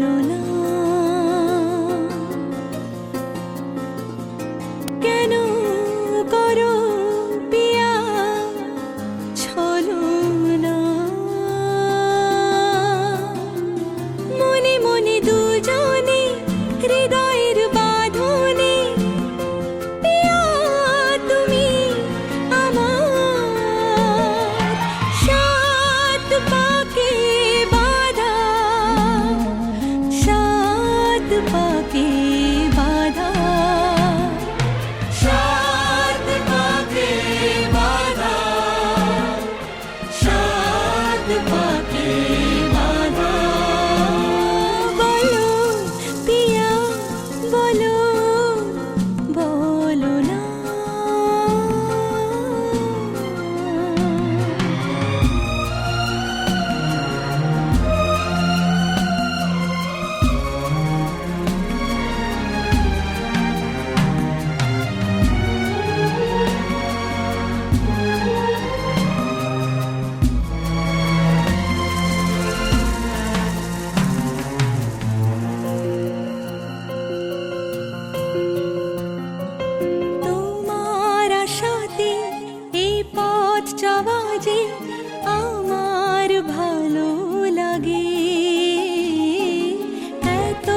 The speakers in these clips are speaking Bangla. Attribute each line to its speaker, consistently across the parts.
Speaker 1: বলো না কেন করো পিয়া ছলো না মনে মনে দুজনে হৃদয়ের বাঁধনে পিয়া তুমি আমার সাত পাকে বাঁধা সাত পাকে বাঁধা সাত পাকে বাঁধা সাত পাকে বাঁধা বলো পিয়া বলো বলো না তোমার আশাতে এই পথ যাওয়া যে আমার ভালো লাগে এত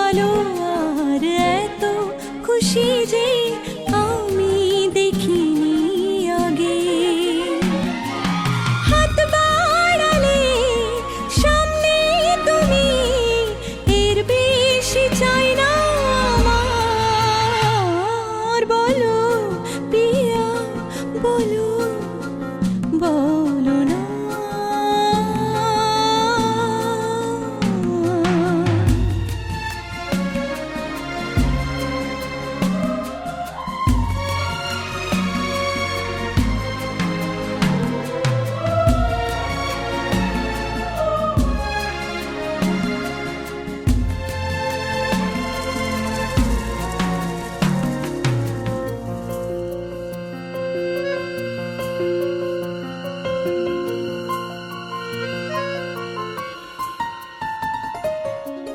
Speaker 1: আলো আর এত খুশি যে আমি দেখিনি আগে হাত বাড়ালে সামনে তুমি এর বেশি চাই না আমার বলো পিয়া বলো বলো না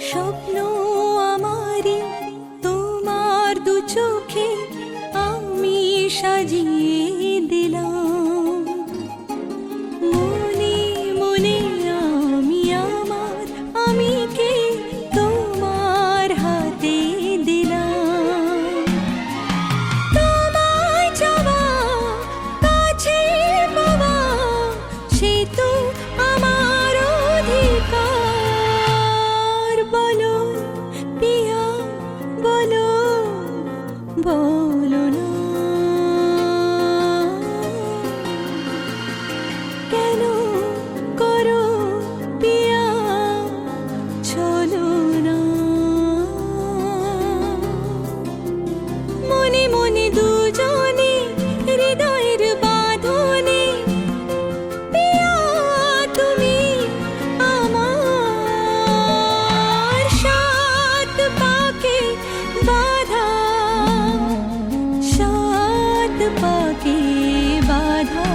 Speaker 1: স্বপ্ন আমারই তোমার দু চোখে আমি সাজিয়ে দিলাম মনে মনে আমি আমার আমিকে তোমার হাতে দিলাম তোমায় চাওয়া কাছে পাওয়া সে তো আমার অধিকার বলো পিয়া বলো বলো না কেন করো পিয়া ছলো না মনে মনে দুজনে হৃদয়ের বাঁধনে পিয়া তুমি আমার সাত পাকে বাঁধা সাত পাকে বাঁধা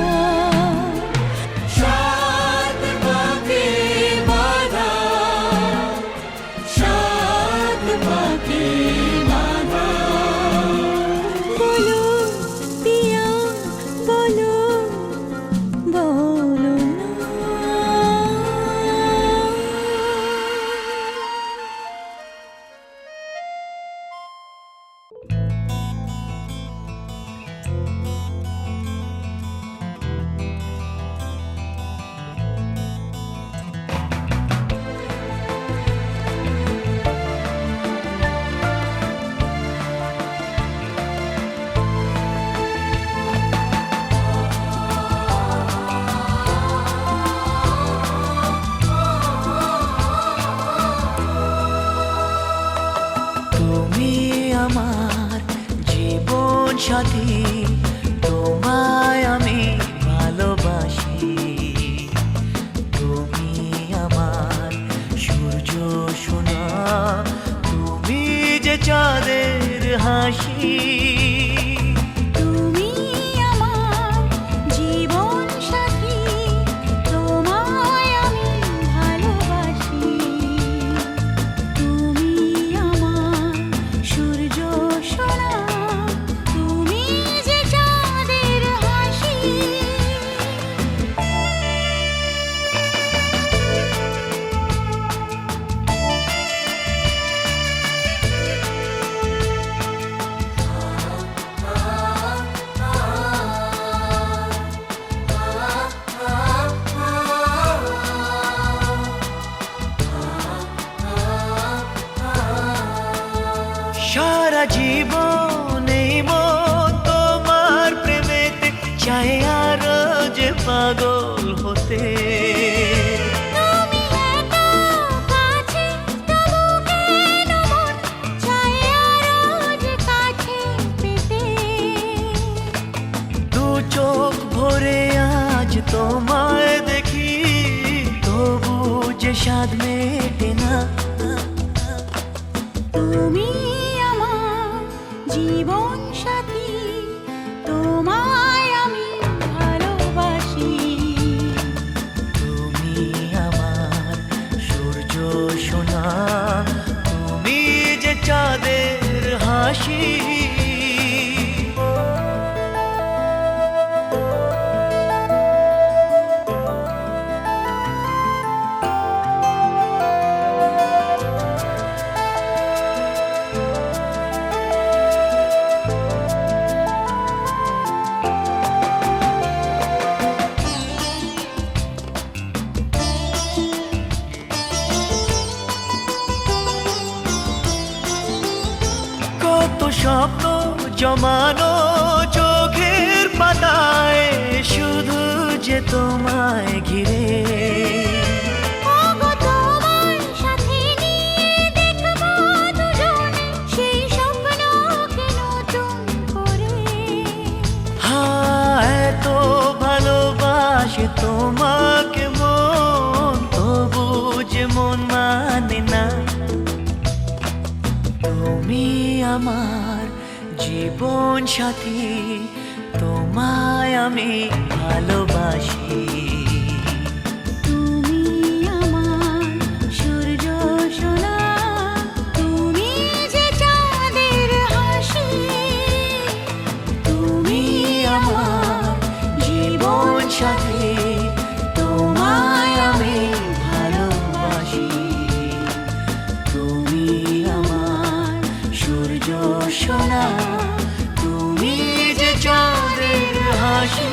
Speaker 1: সাত পাকে বাঁধা সাত পাকে বাঁধা বলো পিয়া বলো বলো না
Speaker 2: তুমি আমার জীবন সাথী তোমায় আমি ভালোবাসি তুমি আমার সূর্য সোনা তুমি যে চাঁদের হাসি
Speaker 1: তুমি আমার জীবন সাথী তোমায় আমি ভালোবাসি
Speaker 2: সারা জীবন এই মন তোমার প্রেমেতে চাই আরো যে পাগল হতে।
Speaker 1: তুমি এত কাছে তবু কেন মন চায় আরো যে কাছে পেতে।
Speaker 2: দু চোখ ভরে আজ তোমায় দেখি, তবু যে স্বাদ মেটে না।
Speaker 1: তুমি আমার জীবন সাথী, তোমায় আমি ভালোবাসি।
Speaker 2: তুমি আমার সূর্য সোনা, তুমি যে চাঁদের হাসি। কত স্বপ্ন জমানো চোখের পাতায়, শুধু যে তোমায় ঘিরে।
Speaker 1: ওগো তোমার সাথে নিয়ে দেখবো দুজনে সেই স্বপ্নকে নতুন করে।
Speaker 2: এত ভালোবাসে তোমাকে মন, তবু যে মন মানে না। তুমি আমার জীবন সাথী, তোমায় আমি ভালোবাসি।
Speaker 1: তুমি আমার সূর্য সোনা, তুমি যে চাঁদের হাসি।
Speaker 2: তুমি আমার জীবন সাথী, তোমায় আমি ভালোবাসি। তুমি আমার সূর্য সোনা, তুমি যে চাঁদের হাসি।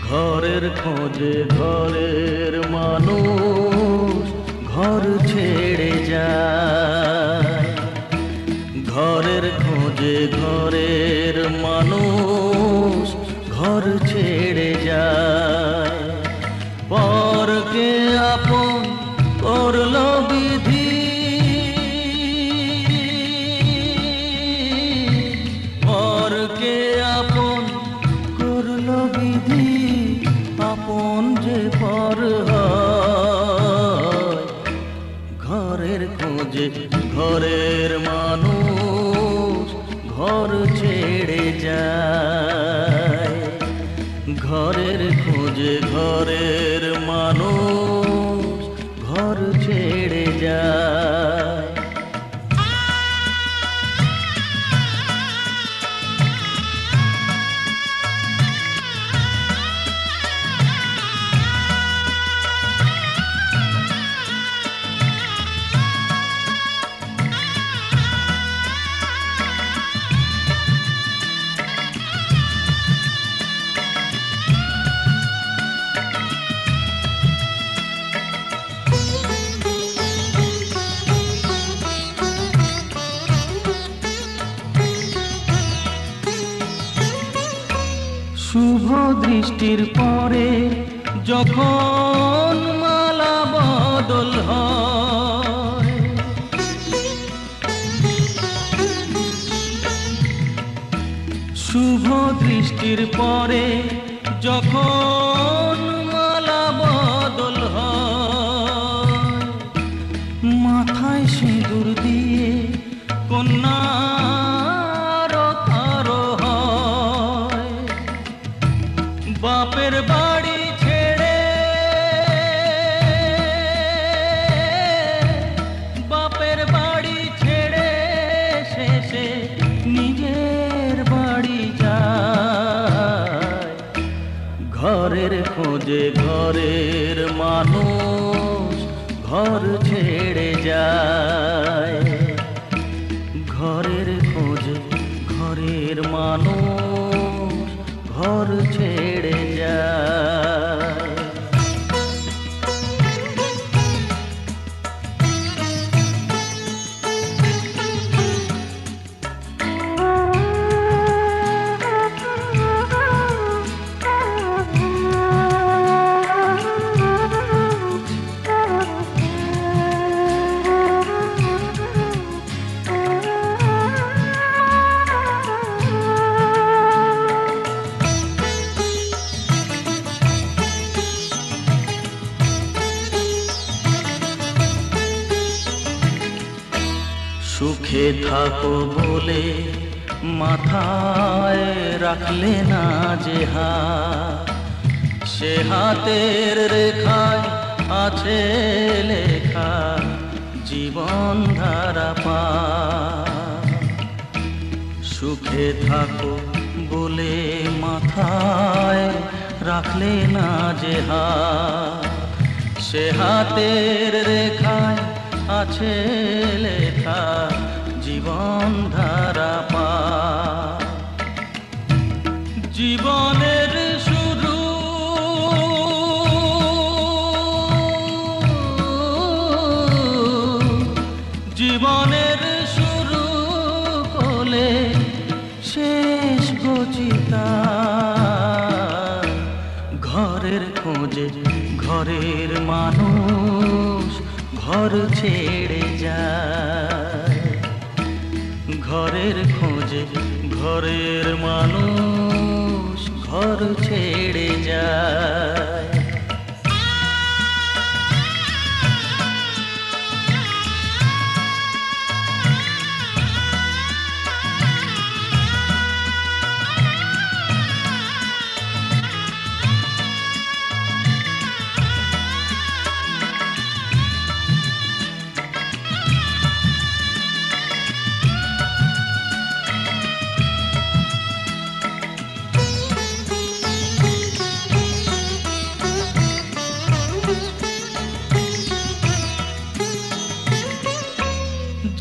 Speaker 3: ঘরের খোঁজে ঘরের মানুষ ঘর ছেড়ে যায়। ঘরের খোঁজে ঘরের মানুষ ঘর ছেড়ে যায়। পরকে আপন করলো বিধি, পরকে আপন করলো বিধি, আপন যে পর হয়। ঘরের খোঁজে ঘরের মানুষ ঘর ছেড়ে যায়। ঘরের খোঁজে ঘরের মানুষ ঘর ছেড়ে যায়। শুভ দৃষ্টির পরে যখন মালা বদল হয়, শুভ দৃষ্টির পরে যখন মালা বদল বাপের বাড়ি ছেড়ে, বাপের বাড়ি ছেড়ে শেষে নিজের বাড়ি যায়। ঘরের খোঁজে ঘরের মানুষ ঘর ছেড়ে যায়। ঘরের খোঁজে ঘরের মানুষ ঘর ছেড়ে যায়। সুখে থাকো বলে মাথায় রাখলে না যে হাত, সে হাতের রেখায় আছে লেখা জীবন ধারা পা। সুখে থাকো বলে মাথায় রাখলে না যে হাত, সে হাতের রেখায় আছে লেখা জীবন ধারা পা। জীবনের শুরু জীবনের শুরু হলে শেষ গচিতা। ঘরের খোঁজে ঘরের মানুষ ঘর ছেড়ে যায়। ঘরের খোঁজে ঘরের মানুষ ঘর ছেড়ে যায়।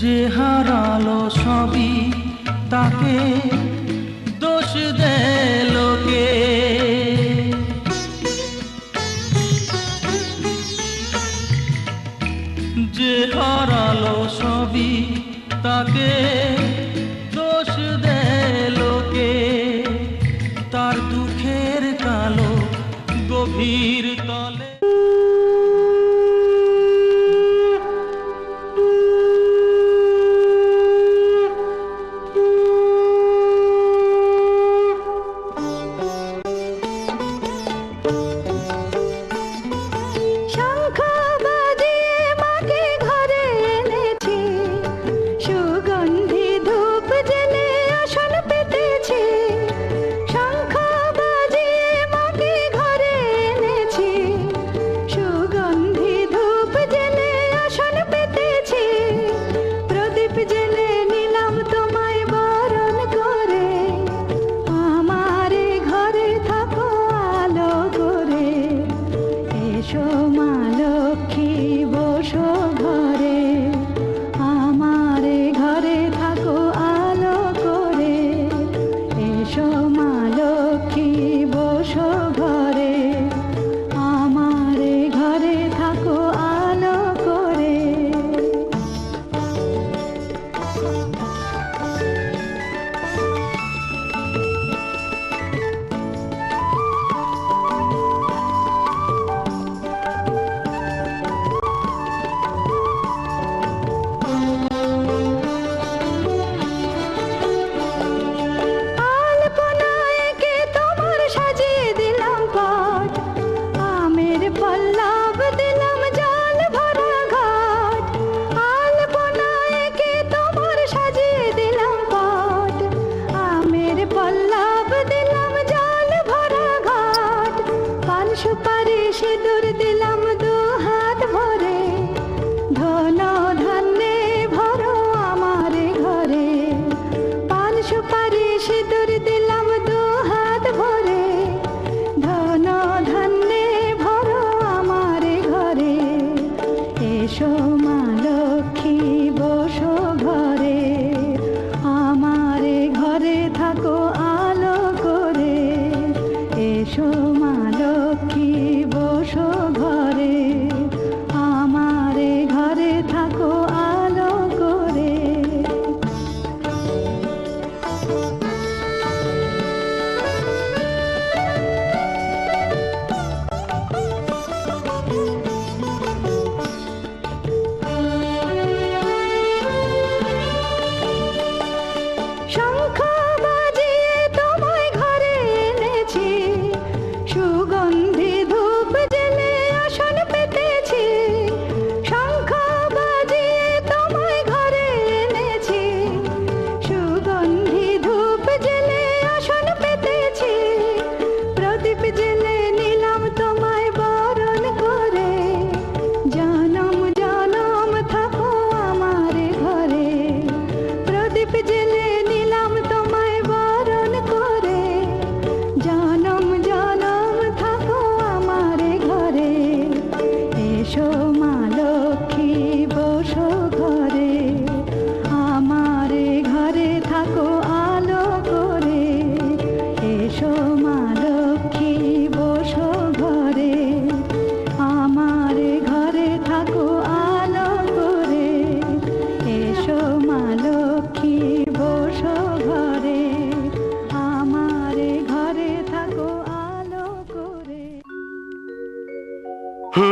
Speaker 3: যে হারালো সবই তাকে দোষ দেয় লোকে, যে হারালো সবই তাকে দোষ দেয় লোকে। তার দুঃখের কালো গভীর তলে
Speaker 1: করে সুপারি সিঁদুর দিলাম দু হাত ভরে, ধন ধান্যে ভরো আমার ঘরে। পান সুপারি সিঁদুর দিলাম দু হাত ভরে, ধন ধান্যে ভরো আমার ঘরে। এসো মা লক্ষ্মী বসো ঘরে, আমার ঘরে থাকো আলো করে। এসো মা লক্ষ্মী বসো ঘরে, আমার ঘরে থাকো আলো করে। শঙ্খ বাজিয়ে তোমায় ঘরে এনেছি, সুগন্ধি ধূপ জেলে আসন পেতেছি। শঙ্খ বাজিয়ে তোমায় ঘরে এনেছি, সুগন্ধি ধূপ জেলে আসন পেতেছি। প্রদীপ জেলে নিলাম তোমায় বরণ করে, জনম জনম থাকো আমার ঘরে। প্রদীপ জেলে নিলাম তোমায় বরণ করে, জনম জনম থাকো আমার ঘরে। এসো মা লক্ষ্মী বসো ঘরে, আমার ঘরে থাকো আলো করে। এসো মা লক্ষ্মী বসো ঘরে, আমার ঘরে থাকো আলো করে। এসো মা লক্ষ্মী বসো ঘরে, আমার ঘরে থাকো আলো করে।
Speaker 2: हो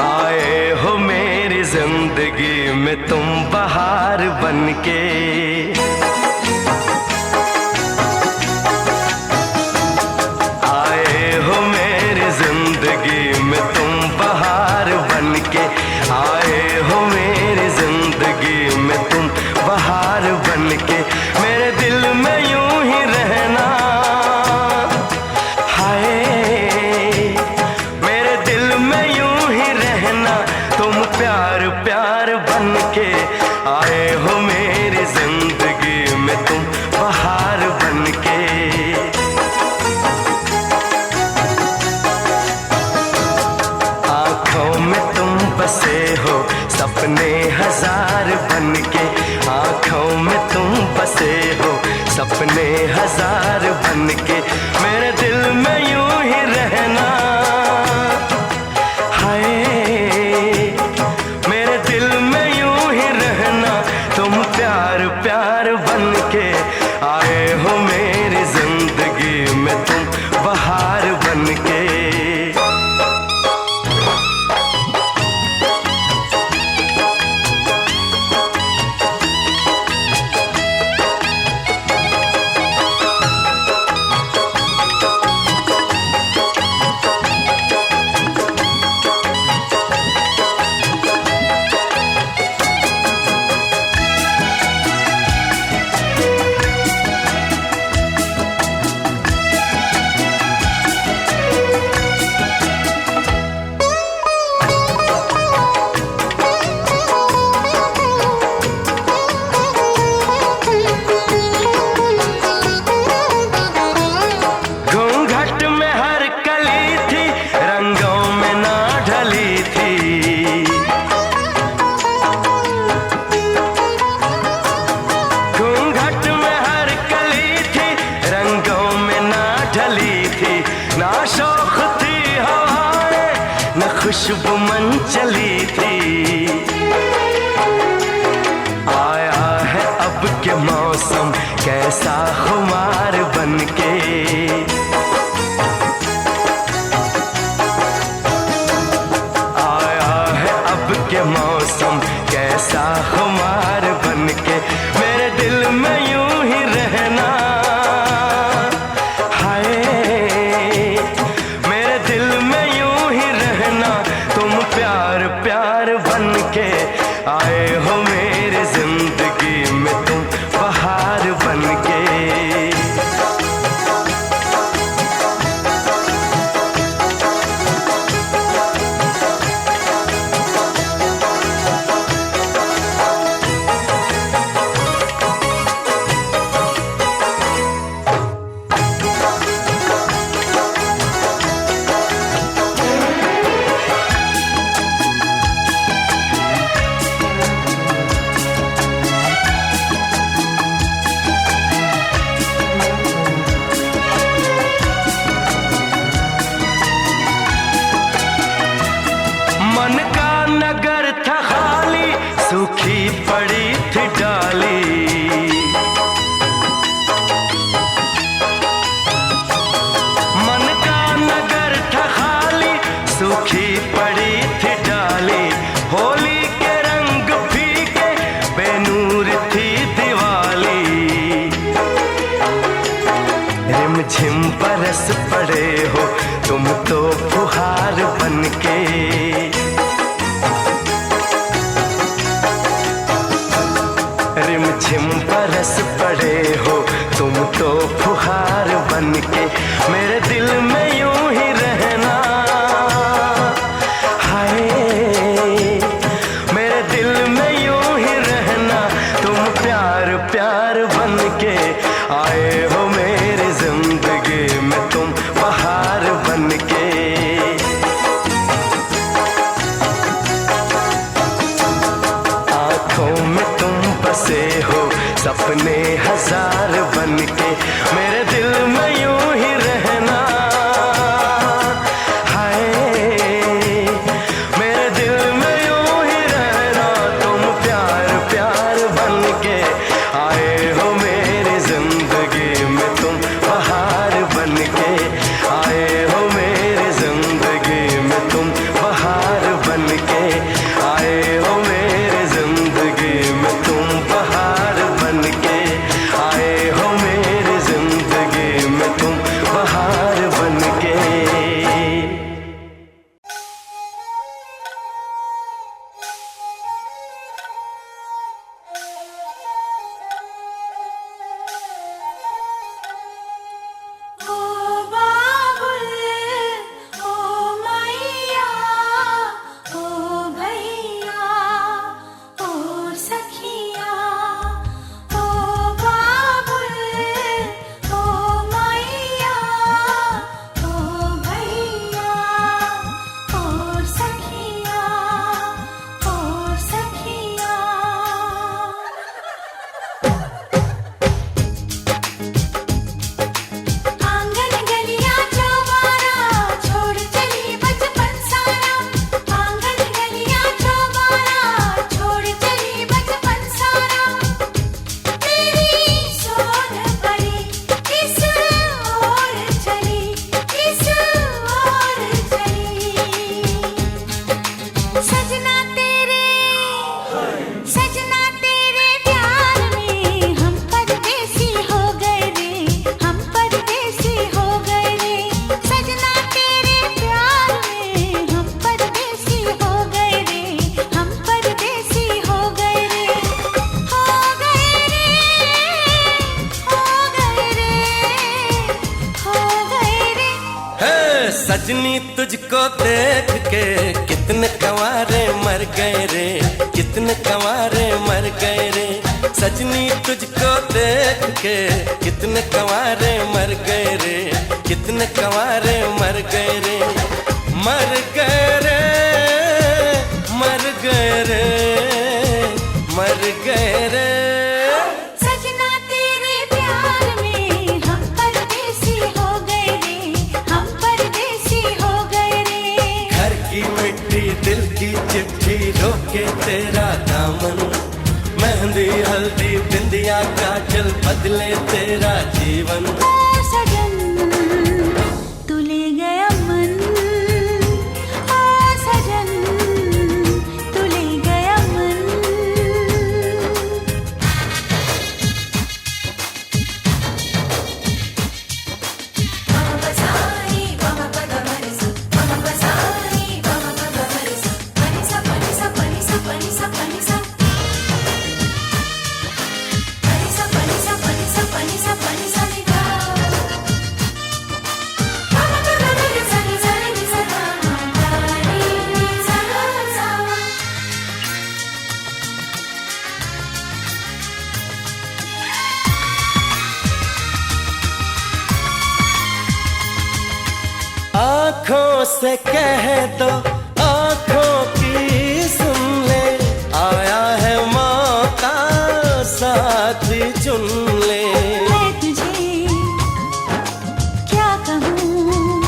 Speaker 2: आए हो मेरी जिंदगी में तुम बहार बनके, आए हो मेरी जिंदगी में तुम बहार बनके। आए हो मेरी जिंदगी में तुम बहार बनके। मेरे दिल में यूं ही रहना, हाय मेरे दिल में यूं ही रहना। तुम प्यार प्यार बनके आए हो मेरी जिंदगी में तुम बहार बनके। आँखों में तुम बसे हो सपने हजार बनके। आँखों में तुम बसे हो सपने हजार बनके। मेरे दिल में यूं ही रहना, हाय मेरे दिल में यूं ही रहना। तुम प्यार प्यार बनके आए हो मेरी जिंदगी में तुम बहार बनके। खुशबू मन चली थी। आया है अब के मौसम कैसा खुमार बनके, आया है अब के मौसम कैसा खुमार बनके। मेरे दिल में यूं ही रहना, हाय मेरे दिल में यूं ही रहना। तुम प्यार प्यार बनके आए हो मेरी जिंदगी में, तुम बहार बनके। मन का नगर था खाली, सूखी पड़ी थी डाली। मन का नगर था खाली, सूखी पड़ी थी डाली। होली के रंग फीके, बेनूर थी दिवाली। रिमझिम बरस पड़े हो तुम तो फुहार बनके, रिमझिम बरस पड़े हो तुम तो फुहार बनके। मेरे दिल में यूं ही रहना, हाय मेरे दिल में यूं ही रहना। तुम प्यार प्यार बनके आए हो मेरी जिंदगी में, तुम बहार बनके। आँखों में तुम बसे हो सपने हजार बनके। मेरे दिल में यूं ही रहना, हाय मेरे दिल में यूं ही रहना। तुम प्यार प्यार बनके आए हो मेरी जिंदगी में, तुम बहार बनके आए हो मेरी जिंदगी में, तुम बहार बनके आए हो मेरी जिंदगी में, तुम बहार बनके आए हो मेरी जिंदगी में, तुम बहार बनके।
Speaker 1: ओ बाबुल ओ मैया ओ भैया ओ सखिया। ओ बाबुल ओ मैया ओ भैया ओ सखिया ओ सखिया। आंगन गलियां चौबारा छोड़ चली बचपन सारा। आंगन गलियां चौबारा छोड़ चली बचपन सारा। मेरी सोन पड़ी किस ओर चली, किस ओर चली। सजना तेरे प्यार में हम परदेसी हो गए रे, हम परदेसी हो गए रे। सजना तेरे प्यार में हम परदेसी हो गए रे, हम परदेसी हो गए रे। हो गए रे, हो गए रे, हो गए रे।
Speaker 2: हे सजनी तुझको देख के कितने कंवारे मर गए रे, कितने कंवारे मर गए रे। सजनी तुझको देख के कितने कंवारे मर गए रे, कितने कंवारे मर गए रे। मर गए रे, मर गए रे, मर गए रे।
Speaker 1: सजना तेरे प्यार में हम परदेसी हो गए रे, हम परदेसी हो गए रे।
Speaker 2: घर की मिट्टी रोके तेरा दामन, मेहंदी हल्दी बिंदिया काजल बदले तेरा जीवन।
Speaker 1: ओ सजन तू ले गया मन, ओ सजन तू ले गया मन।
Speaker 2: आँखों से कह दो आँखों की सुन ले, आया है मौका साथी चुन ले।
Speaker 1: मैं तुझे क्या कहूँ,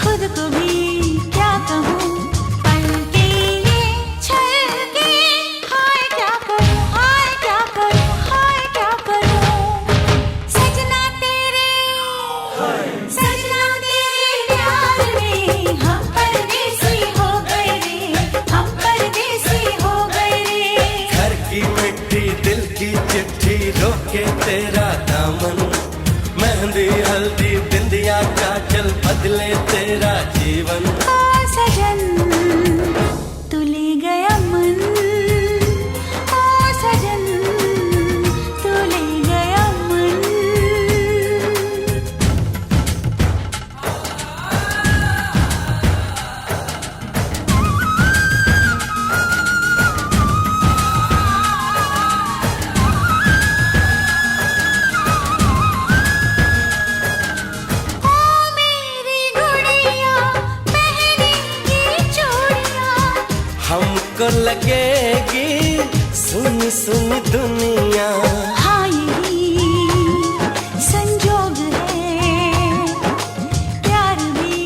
Speaker 1: खुद को भी क्या कहूँ, पलके ये छलके, हाय क्या करूँ, हाय क्या करूँ, हाय क्या करूँ। सजना तेरे प्यार में हम परदेसी हो गए रे, हम परदेसी हो गए रे।
Speaker 2: घर की मिट्टी दिल की चिट्ठी रोके तेरा दामन, मेहंदी हल्दी बिंदिया काजल बदले तेरा जीवन।
Speaker 1: ओ सजन तू ले गया मन, ओ सजन तू ले गया मन। ओ मेरी गुड़िया पहनेगी चूड़ियां,
Speaker 2: हमको लगेगी सुनी सुनी दुनिया।
Speaker 1: हाँ यही संजोग है, प्यार भी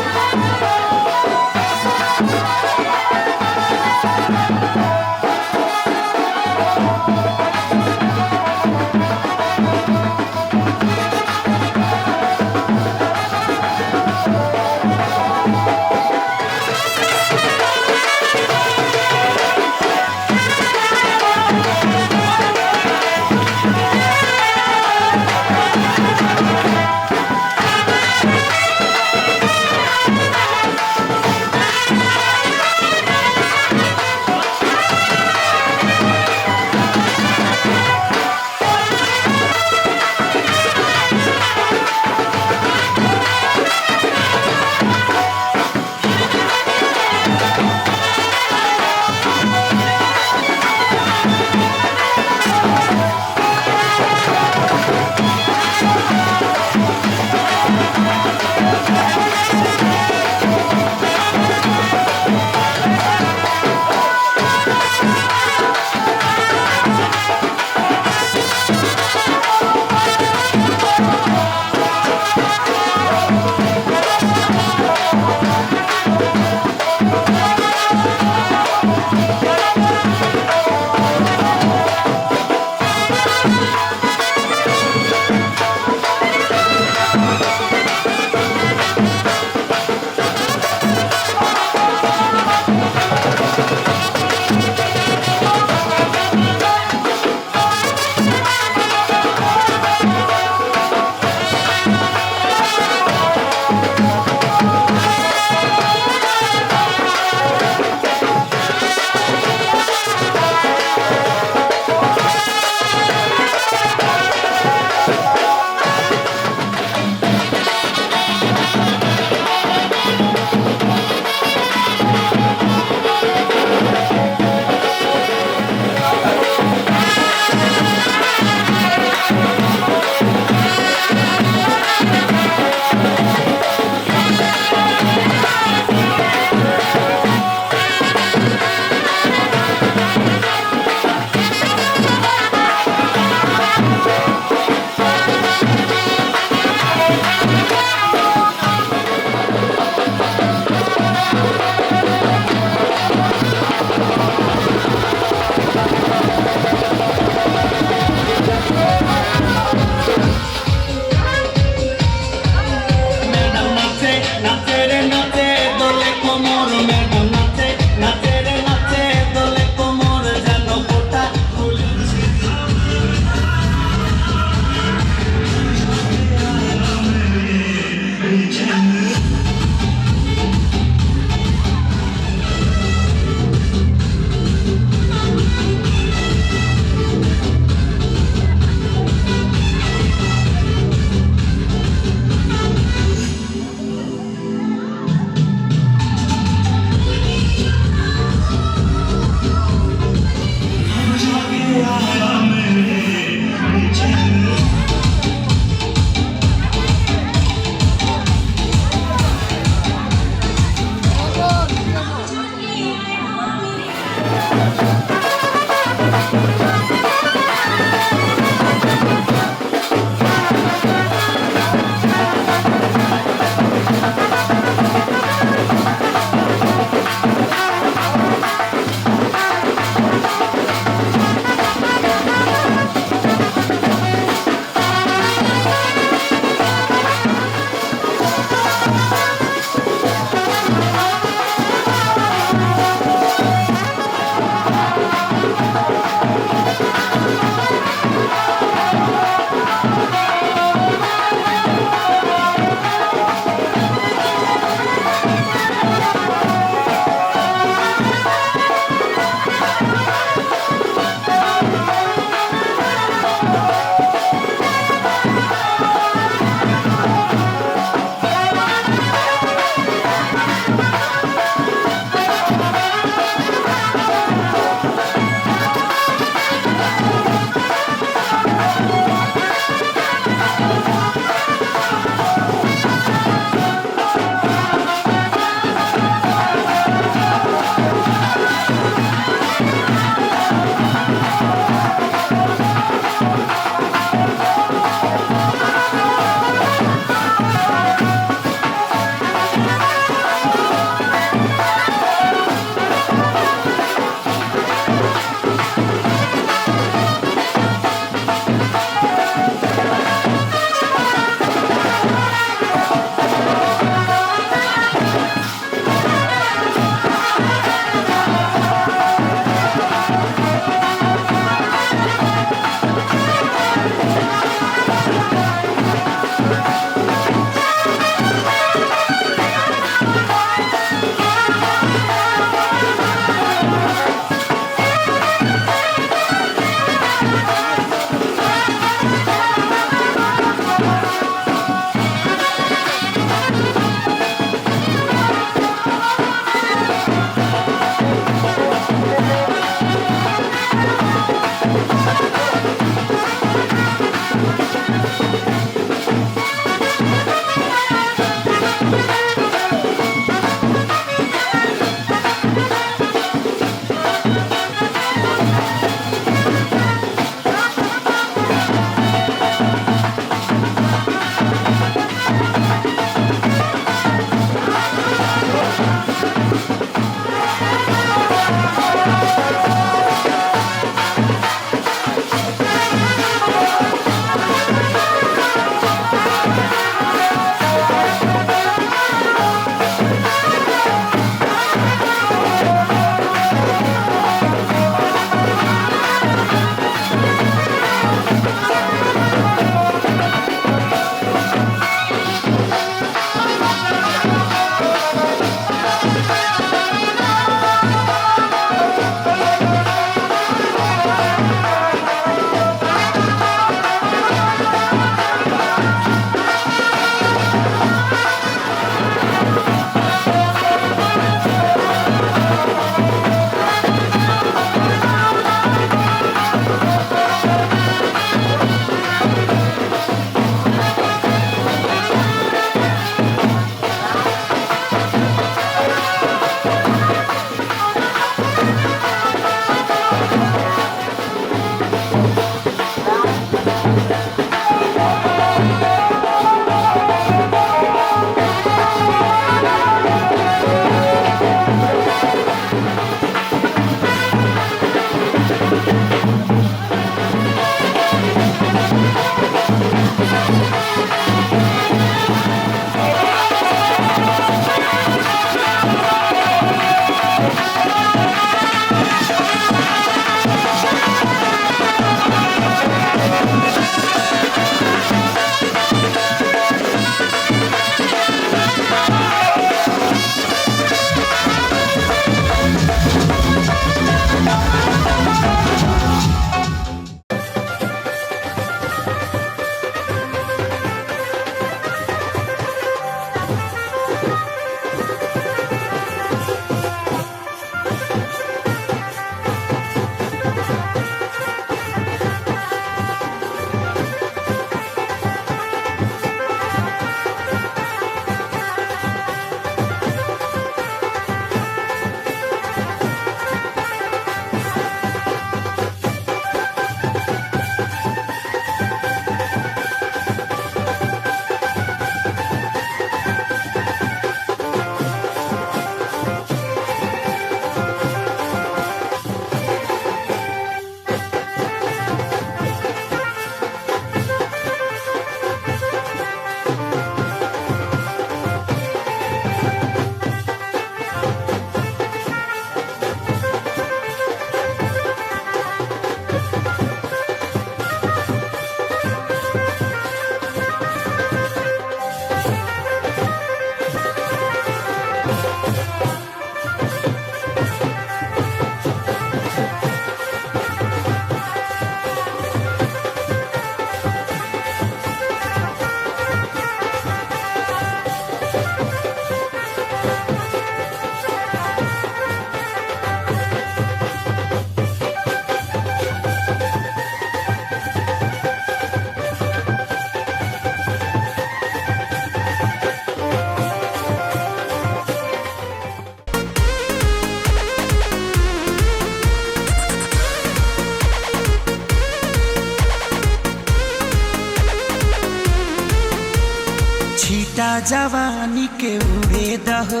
Speaker 4: छीटा जवानी के उड़े दहो,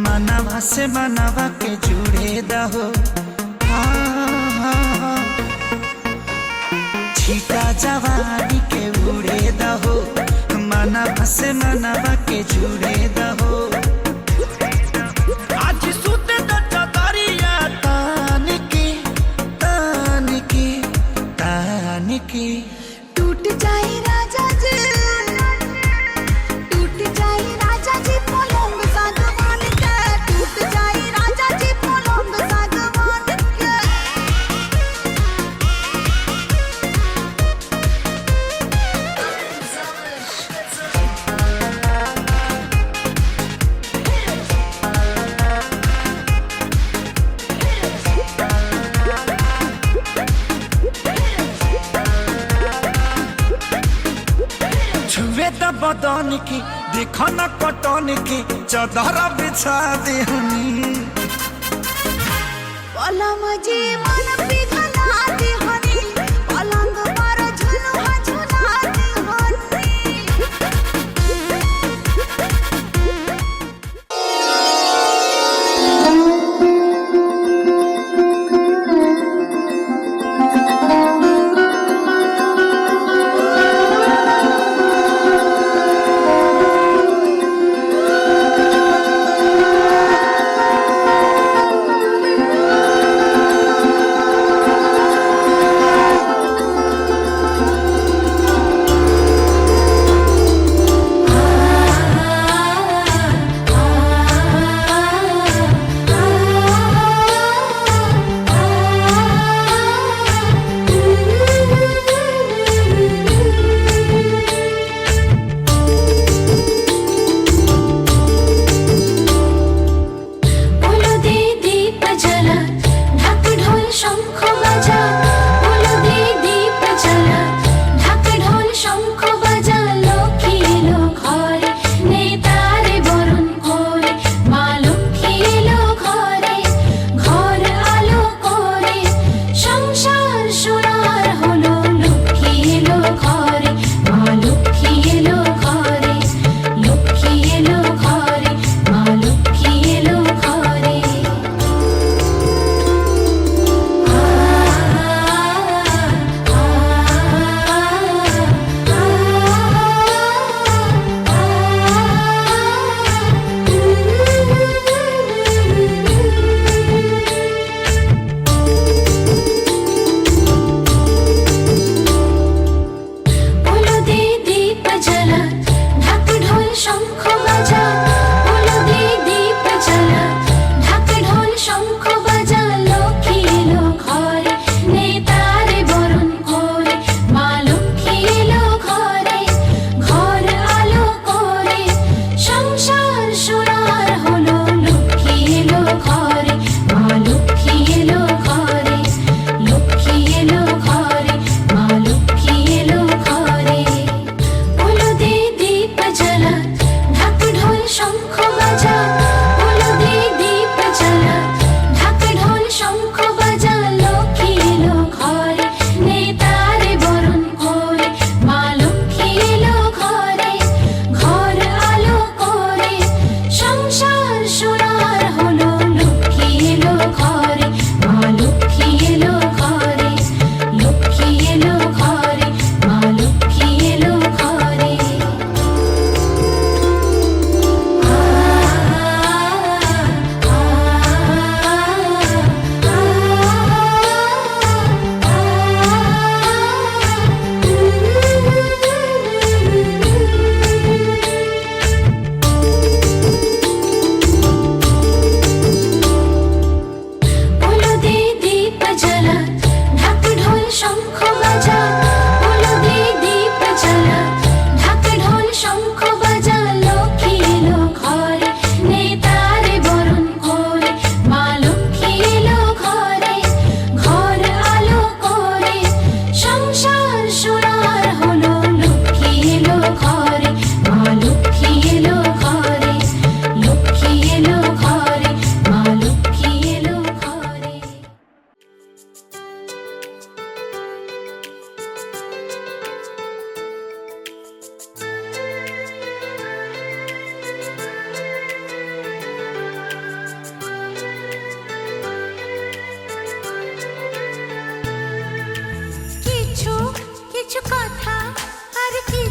Speaker 4: मनवा से मनवा के जुड़े दहो। छीटा जवानी के उड़े दहो, मनवा से मनवा के जुड़े दहो। आज सुते द चदरिया तान के तान के तान के।
Speaker 1: टूट जाए राजा जी, टूट जाए राजा जी पलंग सागवान के, टूट जाए राजा जी पलंग सागवान के।
Speaker 4: छुए द बदन की देखो न कटन की, चदर बिछा देहनी।
Speaker 1: पलम जी मन पिघला दिहनी, पलंग पर झुलुआ झुला दिहनी।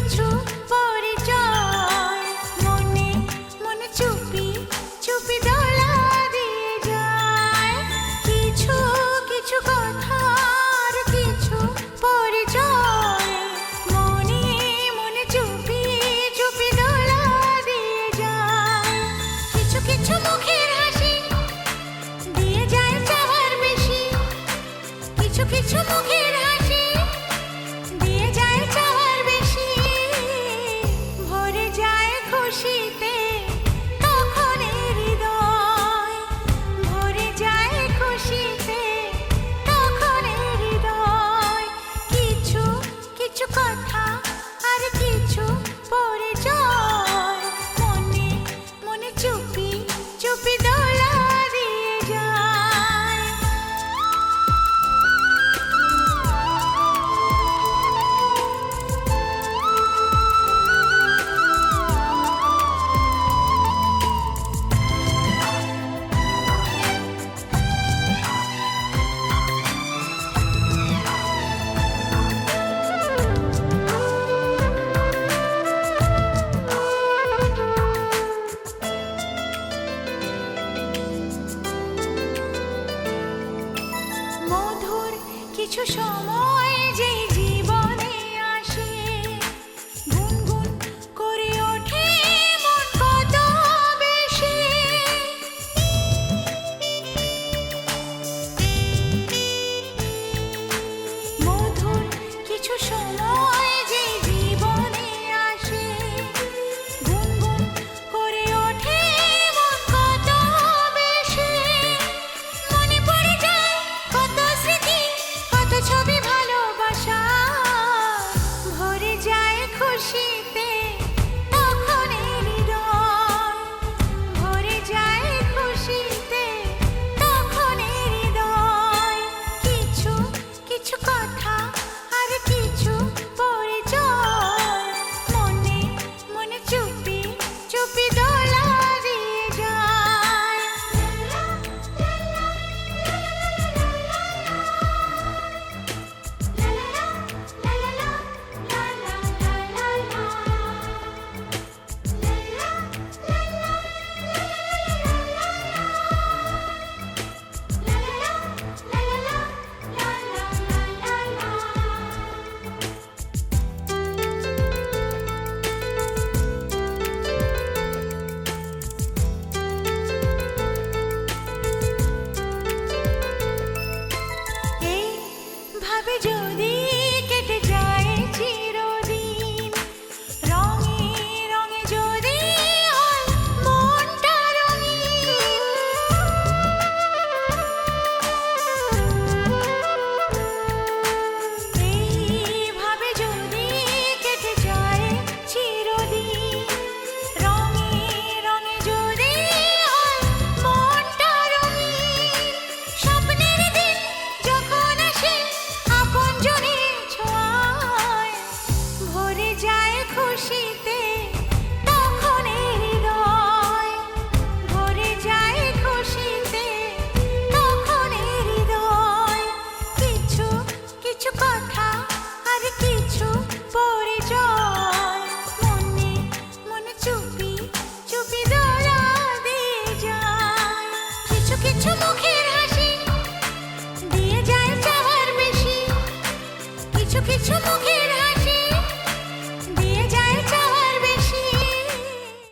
Speaker 1: কিছু পরিচয় মনে মনে চুপি চুপি দোলা দিয়ে যায় কিছু কিছু কথার কিছু পরিচয় মনে মনে চুপি চুপি দোলা দিয়ে যায় কিছু কিছু মুখের হাসি দিয়ে যায় চাওয়ার বেশি কিছু কিছু মুখের হাসি দিয়ে যায় চাওয়ার বেশি ভরে যায় খুশিতে তখন হৃদয় ভরে যায় খুশিতে তখন হৃদয় কিছু কিছু কথা আর কিছু পরিচয় মনে মনে চুপি চুপি দোলা দিয়ে যায় মধুর কিছু সময় যে জীবনে আসে গুনগুন করে ওঠে মন কত বেশি মধুর কিছু সময় যে জীবনে আসে গুনগুন করে ওঠে মন কত বেশি মনে পড়ে যায় কত স্মৃতি কত ছবি ভালোবাসা ভরে যায় খুশি